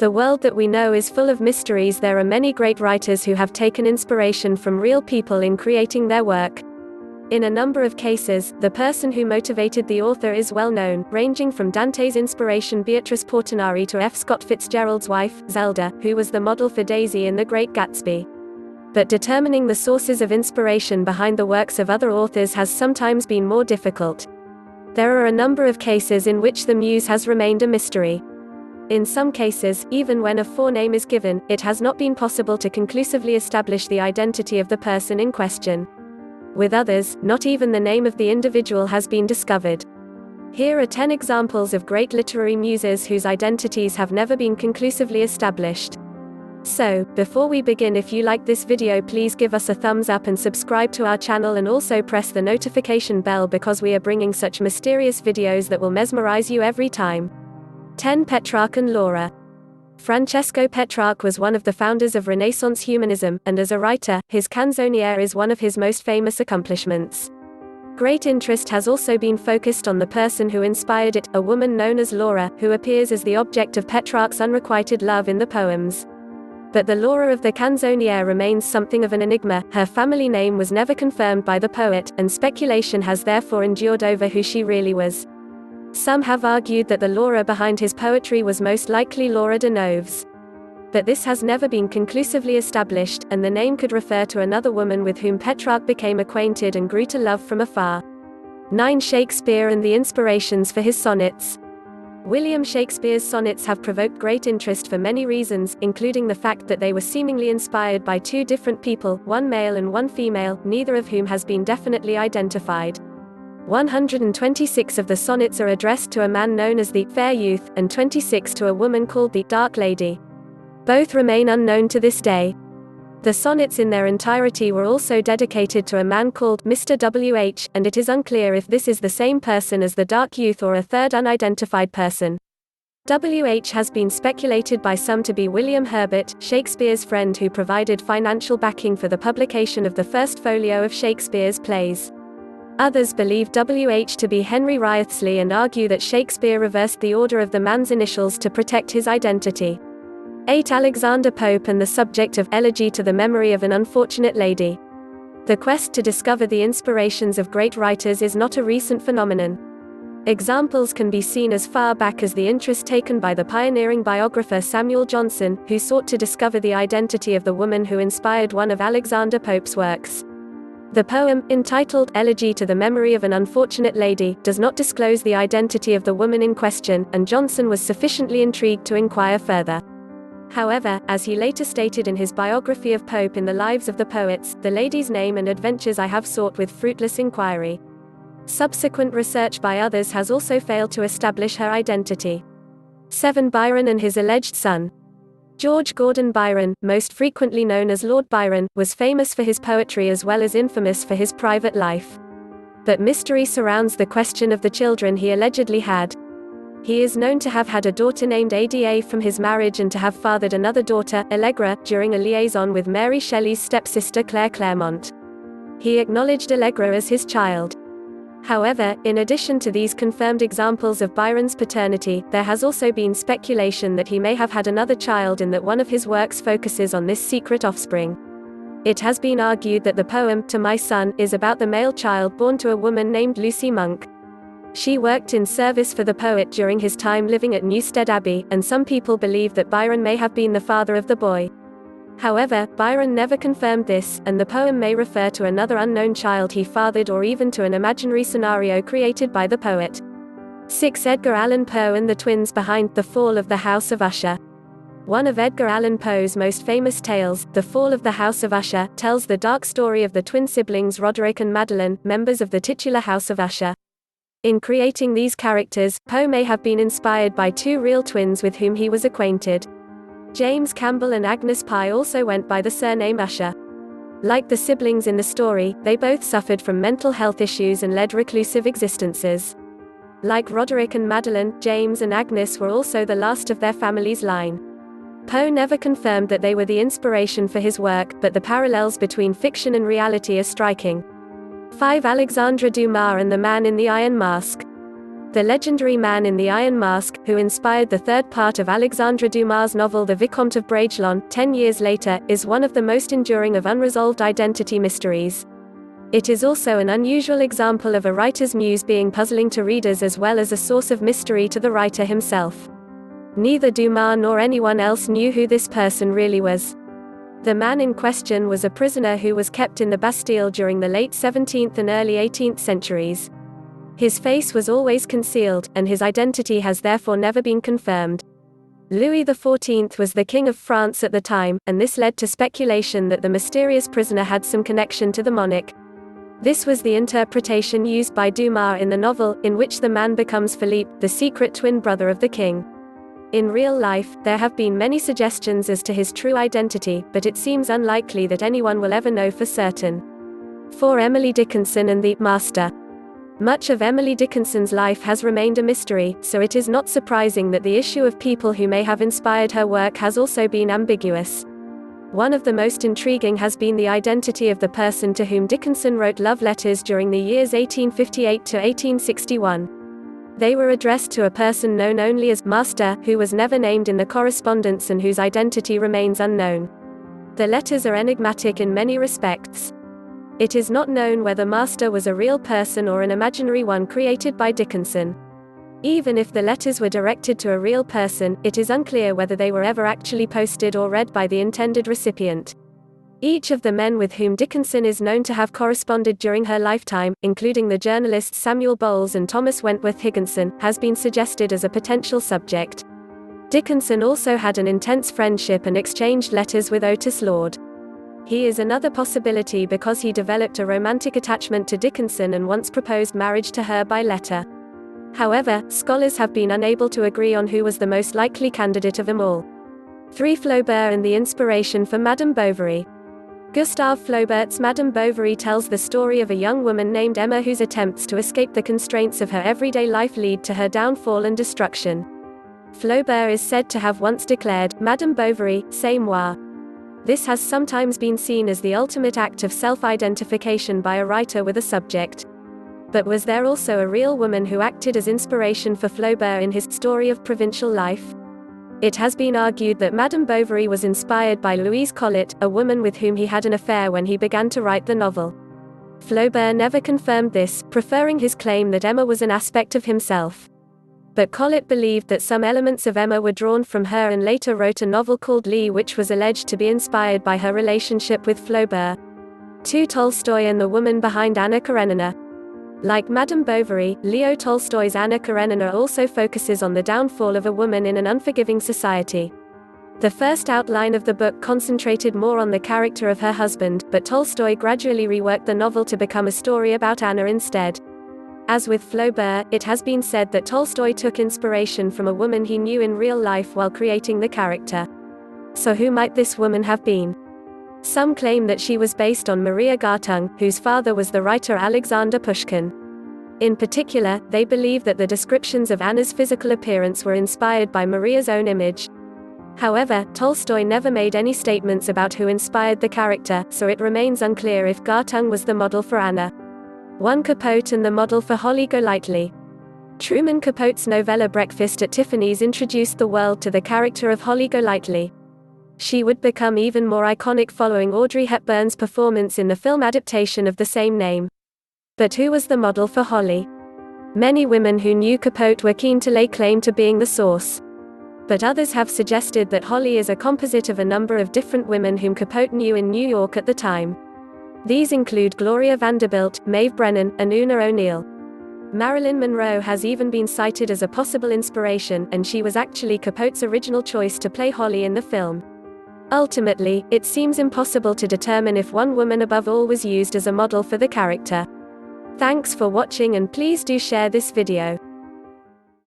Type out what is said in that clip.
The world that we know is full of mysteries. There are many great writers who have taken inspiration from real people in creating their work. In a number of cases, the person who motivated the author is well known, ranging from Dante's inspiration Beatrice Portinari to F. Scott Fitzgerald's wife, Zelda, who was the model for Daisy in The Great Gatsby. But determining the sources of inspiration behind the works of other authors has sometimes been more difficult. There are a number of cases in which the muse has remained a mystery. In some cases, even when a forename is given, it has not been possible to conclusively establish the identity of the person in question. With others, not even the name of the individual has been discovered. Here are 10 examples of great literary muses whose identities have never been conclusively established. So, before we begin, if you like this video, please give us a thumbs up and subscribe to our channel, and also press the notification bell because we are bringing such mysterious videos that will mesmerize you every time. 10. Petrarch and Laura. Francesco Petrarch was one of the founders of Renaissance humanism, and as a writer, his canzoniere is one of his most famous accomplishments. Great interest has also been focused on the person who inspired it, a woman known as Laura, who appears as the object of Petrarch's unrequited love in the poems. But the Laura of the canzoniere remains something of an enigma. Her family name was never confirmed by the poet, and speculation has therefore endured over who she really was. Some have argued that the Laura behind his poetry was most likely Laura de Noves. But this has never been conclusively established, and the name could refer to another woman with whom Petrarch became acquainted and grew to love from afar. 9. Shakespeare and the inspirations for his sonnets. William Shakespeare's sonnets have provoked great interest for many reasons, including the fact that they were seemingly inspired by two different people, one male and one female, neither of whom has been definitely identified. 126 of the sonnets are addressed to a man known as the fair youth, and 26 to a woman called the dark lady. Both remain unknown to this day. The sonnets in their entirety were also dedicated to a man called Mr. W.H., and it is unclear if this is the same person as the dark youth or a third unidentified person. W.H. has been speculated by some to be William Herbert, Shakespeare's friend who provided financial backing for the publication of the first folio of Shakespeare's plays. Others believe W.H. to be Henry Wriothesley and argue that Shakespeare reversed the order of the man's initials to protect his identity. 8. Alexander Pope and the subject of Elegy to the Memory of an Unfortunate Lady. The quest to discover the inspirations of great writers is not a recent phenomenon. Examples can be seen as far back as the interest taken by the pioneering biographer Samuel Johnson, who sought to discover the identity of the woman who inspired one of Alexander Pope's works. The poem, entitled Elegy to the Memory of an Unfortunate Lady, does not disclose the identity of the woman in question, and Johnson was sufficiently intrigued to inquire further. However, as he later stated in his biography of Pope in the Lives of the Poets, the lady's name and adventures I have sought with fruitless inquiry. Subsequent research by others has also failed to establish her identity. 7. Byron and his alleged son. George Gordon Byron, most frequently known as Lord Byron, was famous for his poetry as well as infamous for his private life. But mystery surrounds the question of the children he allegedly had. He is known to have had a daughter named Ada from his marriage and to have fathered another daughter, Allegra, during a liaison with Mary Shelley's stepsister Claire Clairmont. He acknowledged Allegra as his child. However, in addition to these confirmed examples of Byron's paternity, there has also been speculation that he may have had another child and that one of his works focuses on this secret offspring. It has been argued that the poem, To My Son, is about the male child born to a woman named Lucy Monk. She worked in service for the poet during his time living at Newstead Abbey, and some people believe that Byron may have been the father of the boy. However, Byron never confirmed this, and the poem may refer to another unknown child he fathered or even to an imaginary scenario created by the poet. 6. Edgar Allan Poe and the twins behind The Fall of the House of Usher. One of Edgar Allan Poe's most famous tales, The Fall of the House of Usher, tells the dark story of the twin siblings Roderick and Madeline, members of the titular House of Usher. In creating these characters, Poe may have been inspired by two real twins with whom he was acquainted. James Campbell and Agnes Pye also went by the surname Usher. Like the siblings in the story, they both suffered from mental health issues and led reclusive existences. Like Roderick and Madeline, James and Agnes were also the last of their family's line. Poe never confirmed that they were the inspiration for his work, but the parallels between fiction and reality are striking. 5. Alexandre Dumas and the Man in the Iron Mask. The legendary man in the Iron Mask, who inspired the third part of Alexandre Dumas' novel The Vicomte of Bragelonne, 10 years later, is one of the most enduring of unresolved identity mysteries. It is also an unusual example of a writer's muse being puzzling to readers as well as a source of mystery to the writer himself. Neither Dumas nor anyone else knew who this person really was. The man in question was a prisoner who was kept in the Bastille during the late 17th and early 18th centuries. His face was always concealed, and his identity has therefore never been confirmed. Louis XIV was the King of France at the time, and this led to speculation that the mysterious prisoner had some connection to the monarch. This was the interpretation used by Dumas in the novel, in which the man becomes Philippe, the secret twin brother of the king. In real life, there have been many suggestions as to his true identity, but it seems unlikely that anyone will ever know for certain. For Emily Dickinson and the Master. Much of Emily Dickinson's life has remained a mystery, so it is not surprising that the issue of people who may have inspired her work has also been ambiguous. One of the most intriguing has been the identity of the person to whom Dickinson wrote love letters during the years 1858 to 1861. They were addressed to a person known only as Master, who was never named in the correspondence and whose identity remains unknown. The letters are enigmatic in many respects. It is not known whether Master was a real person or an imaginary one created by Dickinson. Even if the letters were directed to a real person, it is unclear whether they were ever actually posted or read by the intended recipient. Each of the men with whom Dickinson is known to have corresponded during her lifetime, including the journalists Samuel Bowles and Thomas Wentworth Higginson, has been suggested as a potential subject. Dickinson also had an intense friendship and exchanged letters with Otis Lord. He is another possibility because he developed a romantic attachment to Dickinson and once proposed marriage to her by letter. However, scholars have been unable to agree on who was the most likely candidate of them all. 3. Flaubert and the inspiration for Madame Bovary. Gustave Flaubert's Madame Bovary tells the story of a young woman named Emma whose attempts to escape the constraints of her everyday life lead to her downfall and destruction. Flaubert is said to have once declared, "Madame Bovary, c'est moi." This has sometimes been seen as the ultimate act of self-identification by a writer with a subject. But was there also a real woman who acted as inspiration for Flaubert in his story of provincial life? It has been argued that Madame Bovary was inspired by Louise Collet, a woman with whom he had an affair when he began to write the novel. Flaubert never confirmed this, preferring his claim that Emma was an aspect of himself. But Collet believed that some elements of Emma were drawn from her and later wrote a novel called Lee which was alleged to be inspired by her relationship with Flaubert. 2. Tolstoy and the woman behind Anna Karenina. Like Madame Bovary, Leo Tolstoy's Anna Karenina also focuses on the downfall of a woman in an unforgiving society. The first outline of the book concentrated more on the character of her husband, but Tolstoy gradually reworked the novel to become a story about Anna instead. As with Flaubert, it has been said that Tolstoy took inspiration from a woman he knew in real life while creating the character. So who might this woman have been? Some claim that she was based on Maria Gartung, whose father was the writer Alexander Pushkin. In particular, they believe that the descriptions of Anna's physical appearance were inspired by Maria's own image. However, Tolstoy never made any statements about who inspired the character, so it remains unclear if Gartung was the model for Anna. 1. Capote and the model for Holly Golightly. Truman Capote's novella Breakfast at Tiffany's introduced the world to the character of Holly Golightly. She would become even more iconic following Audrey Hepburn's performance in the film adaptation of the same name. But who was the model for Holly? Many women who knew Capote were keen to lay claim to being the source. But others have suggested that Holly is a composite of a number of different women whom Capote knew in New York at the time. These include Gloria Vanderbilt, Maeve Brennan, and Una O'Neill. Marilyn Monroe has even been cited as a possible inspiration, and she was actually Capote's original choice to play Holly in the film. Ultimately, it seems impossible to determine if one woman above all was used as a model for the character. Thanks for watching and please do share this video.